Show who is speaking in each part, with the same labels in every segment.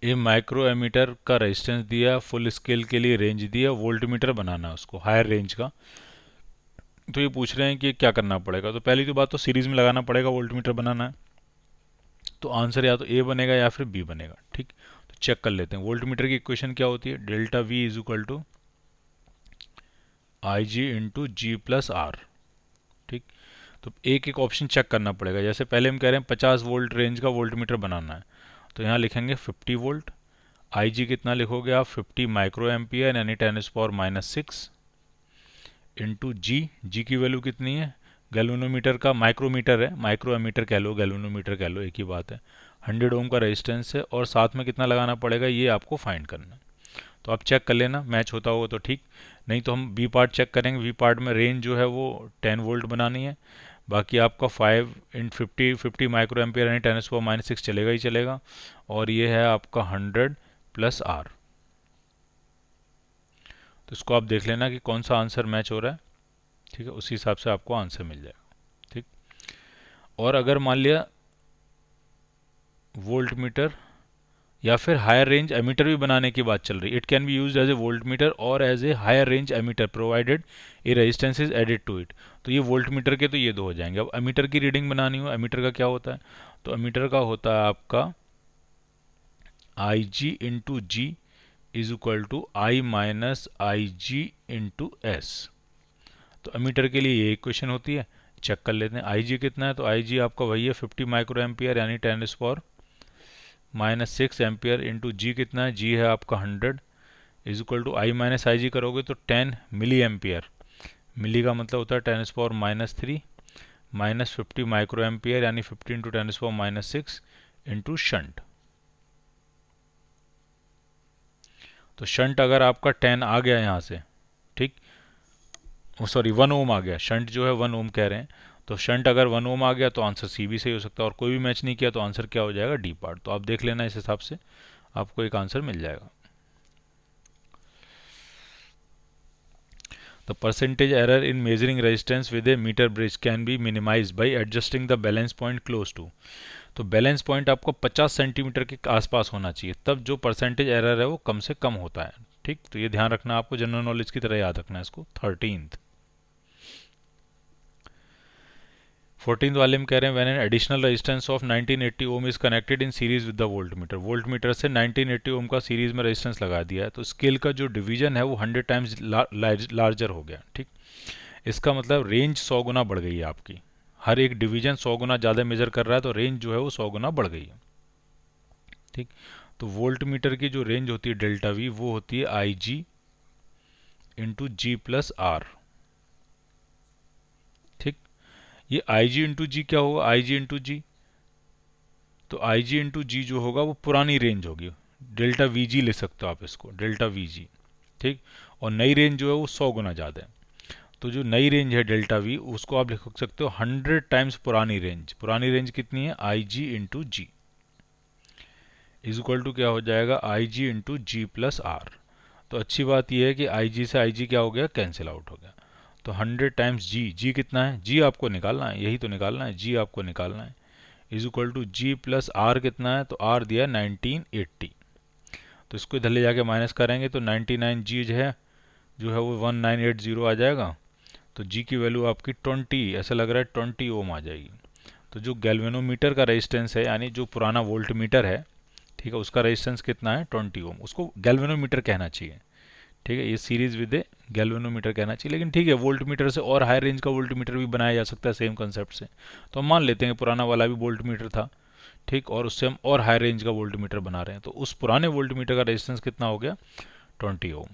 Speaker 1: ये micro ammeter का resistance दिया, फुल स्केल के लिए रेंज दिया, वोल्ट मीटर बनाना है उसको हायर रेंज का। तो ये पूछ रहे हैं कि क्या करना पड़ेगा। तो पहली तो बात तो सीरीज में लगाना पड़ेगा, वोल्ट मीटर बनाना है। तो आंसर या तो ए बनेगा या फिर बी बनेगा। ठीक, तो चेक कर लेते हैं। वोल्ट मीटर की इक्वेशन क्या होती है, delta V is equal to I G into G plus R. ठीक, तो एक एक ऑप्शन चेक करना पड़ेगा। जैसे पहले हम कह रहे हैं 50 वोल्ट रेंज का वोल्ट मीटर बनाना है, तो यहाँ लिखेंगे 50 वोल्ट। आई जी कितना लिखोगे आप, 50 माइक्रो एम्पियर यानी 10⁻⁶ इंटू जी। जी की वैल्यू कितनी है, गैल्वेनोमीटर का माइक्रोमीटर है, माइक्रो एमीटर कह लो गैल्वेनोमीटर कह लो, एक ही बात है। 100 ओम का रेजिस्टेंस है और साथ में कितना लगाना पड़ेगा ये आपको फाइंड करना है। तो आप चेक कर लेना, मैच होता होगा तो ठीक, नहीं तो हम बी पार्ट चेक करेंगे। बी पार्ट में रेंज जो है वो 10 वोल्ट बनानी है, बाकी आपका 5 इन 50 माइक्रो एम्पियर यानी 10⁻⁶ चलेगा ही चलेगा। और ये है आपका 100 प्लस आर। तो इसको आप देख लेना कि कौन सा आंसर मैच हो रहा है। ठीक है, उसी हिसाब से आपको आंसर मिल जाएगा। ठीक, और अगर मान लिया वोल्ट मीटर या फिर हायर रेंज एमीटर भी बनाने की बात चल रही, it can be use as a volt meter और as a higher range ammeter provided a resistance is added to it. तो ये वोल्ट मीटर के तो ये दो हो जाएंगे। अब एमीटर की रीडिंग बनानी हो, एमीटर का क्या होता है, तो एमीटर का होता है आपका I G into G is equal to I minus I G into S. तो एमीटर के लिए ये इक्वेशन होती है, चेक कर लेते हैं। आई जी कितना है, तो आई जी आपका वही है 50 माइक्रो एम्पियर यानी 10⁻⁶ एम्पियर इंटू जी कितना है, जी है आपका 100 is equal to I minus I G करोगे तो 10 मिली एम्पियर। मिली का मतलब होता है 10⁻³ माइनस 50 माइक्रो एम्पियर यानी 50 इंटू 10⁻⁶ इंटू शंट। तो शंट अगर आपका 10 आ गया यहाँ से, ठीक, सॉरी 1 ओम आ गया, शंट जो है 1 ओम कह रहे हैं, तो शंट अगर 1 ओम आ गया तो आंसर सी भी सही हो सकता है। और कोई भी मैच नहीं किया तो आंसर क्या हो जाएगा, डी पार्ट। तो आप देख लेना, इस हिसाब से आपको एक आंसर मिल जाएगा। The percentage error in measuring resistance with a meter bridge can be minimized by adjusting the balance point close to। तो बैलेंस पॉइंट आपको 50 सेंटीमीटर के आसपास होना चाहिए, तब जो परसेंटेज एरर है वो कम से कम होता है। ठीक, तो ये ध्यान रखना, आपको जनरल नॉलेज की तरह याद रखना है इसको। 13th 14th वाले में कह रहे हैं when an additional resistance of 1980 ohm is connected in series with the volt meter. Volt meter से 1980 ओम का सीरीज में रेजिस्टेंस लगा दिया है, तो स्केल का जो डिवीजन है वो 100 टाइम्स लार्जर हो गया। ठीक, इसका मतलब रेंज 100 गुना बढ़ गई है आपकी। हर एक डिवीजन 100 गुना ज़्यादा मेजर कर रहा है, तो रेंज जो है वो 100 गुना बढ़ गई है। ठीक, तो वोल्ट मीटर की जो रेंज होती है डेल्टा वी, वो होती है I G into G plus R. ठीक, ये आई जी इंटू जी क्या होगा, आई जी इंटू जी, तो आई जी इंटू जी जो होगा वो पुरानी रेंज होगी, डेल्टा वी जी ले सकते हो आप इसको, डेल्टा वी जी। ठीक, और नई रेंज जो है वो 100 गुना ज़्यादा है। तो जो नई रेंज है डेल्टा वी, उसको आप लिख सकते हो 100 टाइम्स पुरानी रेंज। पुरानी रेंज कितनी है, I G into G is equal to क्या हो जाएगा, I G into G plus R. तो अच्छी बात यह है कि आई जी से आई जी क्या हो गया, कैंसिल आउट हो गया। तो 100 टाइम्स जी, जी कितना है, जी आपको निकालना है, यही तो निकालना है, जी आपको निकालना है, is equal to G plus R कितना है, तो आर दिया 1980। तो इसको इधर ले जाके माइनस करेंगे तो 99 जी जो है वो 1980 आ जाएगा। तो जी की वैल्यू आपकी 20, ऐसा लग रहा है 20 ओम आ जाएगी। तो जो गैल्वेनोमीटर का रेजिस्टेंस है यानी जो पुराना वोल्ट मीटर है, ठीक है, उसका रेजिस्टेंस कितना है, 20 ओम। उसको गैल्वेनोमीटर कहना चाहिए। ठीक है, ये सीरीज विद ए गैल्वेनोमीटर कहना चाहिए, लेकिन ठीक है, वोल्ट मीटर से और हाई रेंज का वोल्ट मीटर भी बनाया जा सकता है सेम कंसेप्ट से। तो हम मान लेते हैं पुराना वाला भी वोल्ट मीटर था, ठीक, और उससे हम और हाई रेंज का वोल्ट मीटर बना रहे हैं, तो उस पुराने वोल्ट मीटर का रेजिस्टेंस कितना हो गया, 20 ओम।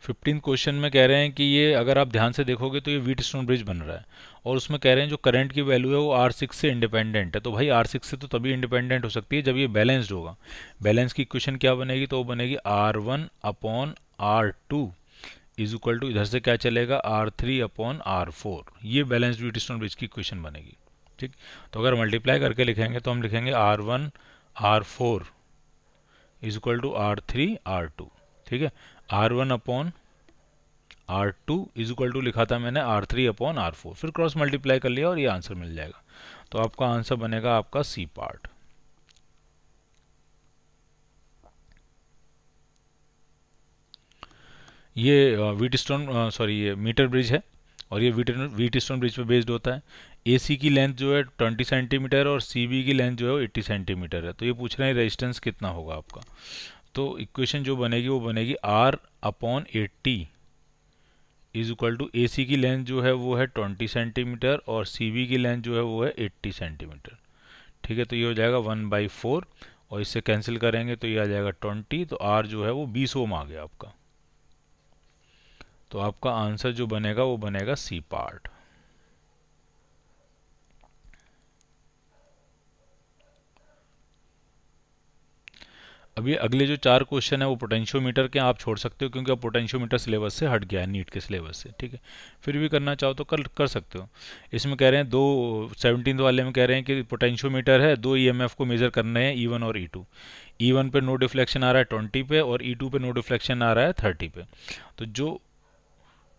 Speaker 1: 15 क्वेश्चन में कह रहे हैं कि ये अगर आप ध्यान से देखोगे तो ये व्हीट स्टोन ब्रिज बन रहा है, और उसमें कह रहे हैं जो करंट की वैल्यू है वो R6 से इंडिपेंडेंट है। तो भाई R6 से तो तभी इंडिपेंडेंट हो सकती है जब ये बैलेंस्ड होगा। बैलेंस की इक्वेशन क्या बनेगी, तो वो बनेगी R1/R2 इज इक्वल टू, इधर से क्या चलेगा, R3/R4। ये बैलेंस्ड व्हीट स्टोन ब्रिज की इक्वेशन बनेगी। ठीक, तो अगर मल्टीप्लाई करके लिखेंगे तो हम लिखेंगे R1/R4 is equal to R3/R2। ठीक है, R1/R R2 is equal to लिखा था मैंने R3/R4, फिर क्रॉस मल्टीप्लाई कर लिया और ये आंसर मिल जाएगा। तो आपका आंसर बनेगा आपका सी पार्ट। ये ये मीटर ब्रिज है और ये व्हीटस्टोन ब्रिज पे बेस्ड होता है। AC की लेंथ जो है 20 सेंटीमीटर और CB की लेंथ जो है वो 80 सेंटीमीटर है। तो ये पूछ रहे हैं रेजिस्टेंस कितना होगा आपका। तो इक्वेशन जो बनेगी वो बनेगी R/80 is equal to AC की लेंथ जो है वो है 20 सेंटीमीटर और CB की लेंथ जो है वो है 80 सेंटीमीटर। ठीक है, तो ये हो जाएगा 1/4 और इससे कैंसिल करेंगे तो ये आ जाएगा 20, तो R जो है वो 20 ओम आ गया आपका। तो आपका आंसर जो बनेगा वो बनेगा सी पार्ट। अब ये अगले जो 4 क्वेश्चन है वो पोटेंशियोमीटर के आप छोड़ सकते हो क्योंकि अब पोटेंशियोमीटर सिलेबस से हट गया है, नीट के सिलेबस से। ठीक है, फिर भी करना चाहो तो कर सकते हो। इसमें कह रहे हैं 17 वाले में कह रहे हैं कि पोटेंशियोमीटर है, 2 EMF को मेजर करने हैं, E1 और E2। E1 पे नो डिफ्लेक्शन आ रहा है 20 पे और E2 पे नो डिफ्लेक्शन आ रहा है 30 पे। तो जो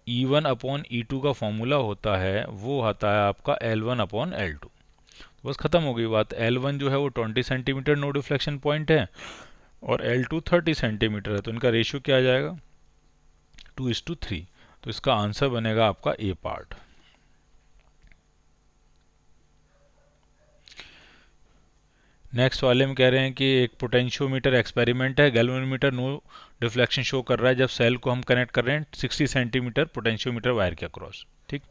Speaker 1: E1/E2 का फॉर्मूला होता है वो आता है आपका L1/L2। बस ख़त्म हो गई बात। L1 जो है वो 20 सेंटीमीटर नो डिफ्लेक्शन पॉइंट है और L2 30 सेंटीमीटर है, तो इनका रेशियो क्या आ जाएगा 2:3। तो इसका आंसर बनेगा आपका ए पार्ट। नेक्स्ट वाले में कह रहे हैं कि एक पोटेंशियोमीटर एक्सपेरिमेंट है, गैल्वेनोमीटर नो डिफ्लेक्शन शो कर रहा है जब सेल को हम कनेक्ट कर रहे हैं 60 सेंटीमीटर पोटेंशियोमीटर वायर के अक्रॉस। ठीक,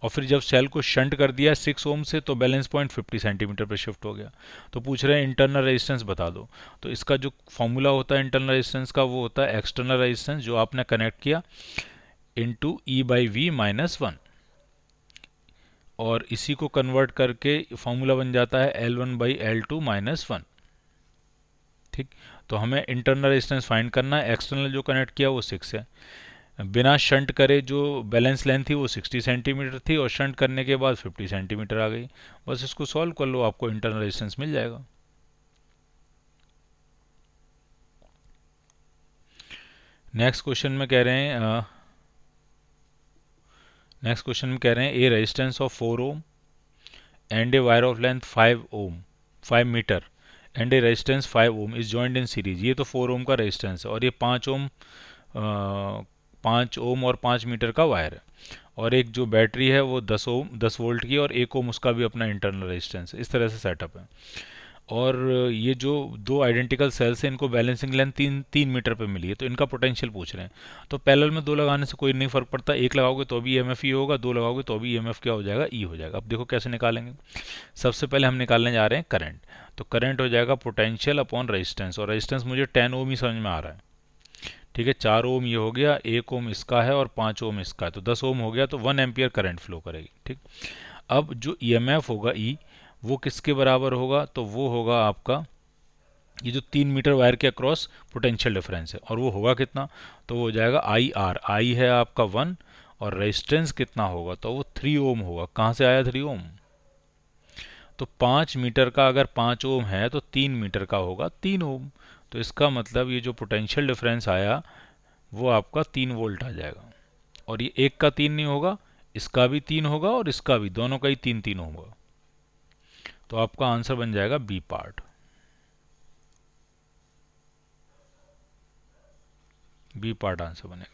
Speaker 1: और फिर जब सेल को शंट कर दिया 6 ओम से तो बैलेंस पॉइंट 50 सेंटीमीटर पर शिफ्ट हो गया। तो पूछ रहे हैं इंटरनल रेजिस्टेंस बता दो। तो इसका जो फॉर्मूला होता है इंटरनल रेजिस्टेंस का वो होता है एक्सटर्नल रेजिस्टेंस जो आपने कनेक्ट किया इंटू E/V-1, और इसी को कन्वर्ट करके फॉर्मूला बन जाता है L1/L2-1। ठीक, तो हमें इंटरनल रेजिस्टेंस फाइंड करना है। एक्सटर्नल जो कनेक्ट किया वो 6 है, बिना शंट करे जो बैलेंस लेंथ थी वो 60 सेंटीमीटर थी और शंट करने के बाद 50 सेंटीमीटर आ गई। बस इसको सॉल्व कर लो, आपको इंटरनल रेजिस्टेंस मिल जाएगा। नेक्स्ट क्वेश्चन में कह रहे हैं a resistance of 4 ohm and a wire of length 5 meter and a resistance 5 ohm is joined in series. ये तो 4 ओम का रेजिस्टेंस है और ये 5 ओम और 5 मीटर का वायर है, और एक जो बैटरी है वो 10 वोल्ट की और 1 ओम उसका भी अपना इंटरनल रेजिस्टेंस है। इस तरह से सेटअप है। और ये जो 2 आइडेंटिकल सेल्स हैं इनको बैलेंसिंग लेंथ 3 मीटर पे मिली है, तो इनका पोटेंशियल पूछ रहे हैं। तो पैरेलल में 2 लगाने से कोई नहीं फर्क पड़ता, एक लगाओगे तो भी EMF ही होगा, 2 लगाओगे तो भी EMF क्या हो जाएगा, E हो जाएगा। अब देखो कैसे निकालेंगे। सबसे पहले हम निकालने जा रहे हैं करंट। तो करंट हो जाएगा पोटेंशियल अपॉन रेजिस्टेंस, और रेजिस्टेंस मुझे 10 ओम ही समझ में आ रहा है। ठीक है, 4 ओम ये हो गया, 1 ओम इसका है और 5 ओम इसका है, तो 10 ओम हो गया, तो 1 एम्पियर करंट फ्लो करेगी। ठीक, अब जो EMF होगा E वो किसके बराबर होगा, तो वो होगा आपका ये जो 3 मीटर वायर के अक्रॉस पोटेंशियल डिफरेंस है, और वो होगा कितना, तो वो हो जाएगा IR। आई है आपका 1 और रेजिस्टेंस कितना होगा, तो वो 3 ओम होगा। कहाँ से आया 3 ओम, तो 5 मीटर का अगर 5 ओम है तो 3 मीटर का होगा 3 ओम। तो इसका मतलब ये जो पोटेंशियल डिफरेंस आया वो आपका 3 वोल्ट आ जाएगा। और ये एक का 3 नहीं होगा, इसका भी 3 होगा और इसका भी, दोनों का ही 3-3 होगा। तो आपका आंसर बन जाएगा B part. B part answer बनेगा।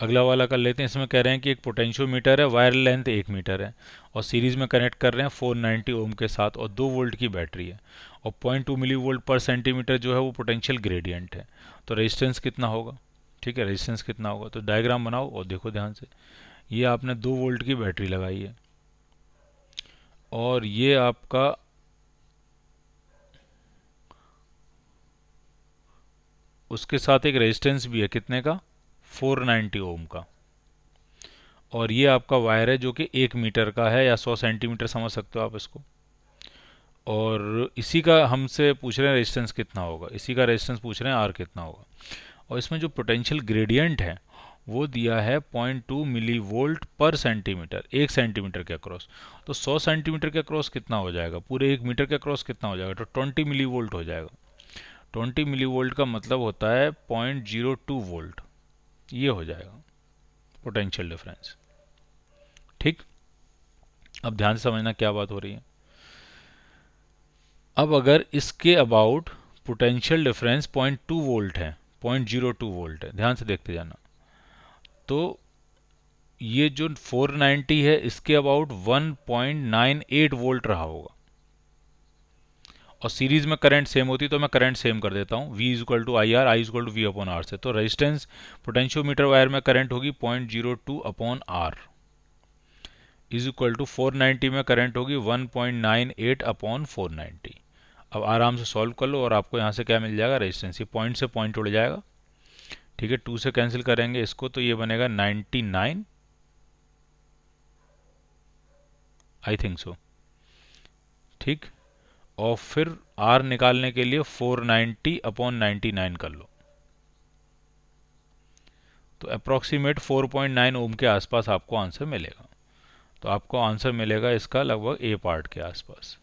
Speaker 1: अगला वाला कर लेते हैं। इसमें कह रहे हैं कि एक पोटेंशियोमीटर है, वायर लेंथ 1 मीटर है और सीरीज में कनेक्ट कर रहे हैं 490 ओम के साथ, और 2 वोल्ट की बैटरी है और 0.2 मिली वोल्ट पर सेंटीमीटर जो है वो पोटेंशियल ग्रेडियंट है। तो रेजिस्टेंस कितना होगा। ठीक है, रेजिस्टेंस कितना होगा, तो डायग्राम बनाओ और देखो ध्यान से। ये आपने 2 वोल्ट की बैटरी लगाई है और ये आपका उसके साथ एक रेजिस्टेंस भी है, कितने का, 490 ओम का, और ये आपका वायर है जो कि 1 मीटर का है या 100 सेंटीमीटर समझ सकते हो आप इसको। और इसी का हमसे पूछ रहे हैं रेजिस्टेंस कितना होगा, इसी का रेजिस्टेंस पूछ रहे हैं आर कितना होगा। और इसमें जो पोटेंशियल ग्रेडियंट है वो दिया है 0.2 मिली वोल्ट पर सेंटीमीटर, 1 सेंटीमीटर के अक्रॉस। तो 100 सेंटीमीटर के अक्रॉस कितना हो जाएगा, पूरे 1 मीटर के अक्रॉस कितना हो जाएगा, तो 20 मिली वोल्ट हो जाएगा। 20 मिली वोल्ट का मतलब होता है 0.02 वोल्ट, ये हो जाएगा पोटेंशियल डिफरेंस। ठीक, अब ध्यान से समझना क्या बात हो रही है। अब अगर इसके अबाउट पोटेंशियल डिफरेंस 0.2 वोल्ट है, 0.02 वोल्ट है, ध्यान से देखते जाना, तो ये जो 490 है इसके अबाउट 1.98 वोल्ट रहा होगा। और सीरीज में करंट सेम होती तो मैं करंट सेम कर देता हूँ, V equal to I R, I equal to V upon R से। तो रेजिस्टेंस पोटेंशियोमीटर वायर में करंट होगी 0.02 upon R is equal to 490 में करंट होगी 1.98 अपॉन 490। अब आराम से सॉल्व कर लो और आपको यहाँ से क्या मिल जाएगा, रेजिस्टेंस। ये पॉइंट से पॉइंट उड़ जाएगा, ठीक है, 2 से कैंसिल करेंगे इसको तो ये बनेगा 99, आई थिंक सो। ठीक, और फिर R निकालने के लिए 490 अपॉन 99 कर लो, तो अप्रॉक्सीमेट 4.9 ओम के आसपास आपको आंसर मिलेगा। तो आपको आंसर मिलेगा इसका लगभग ए पार्ट के आसपास।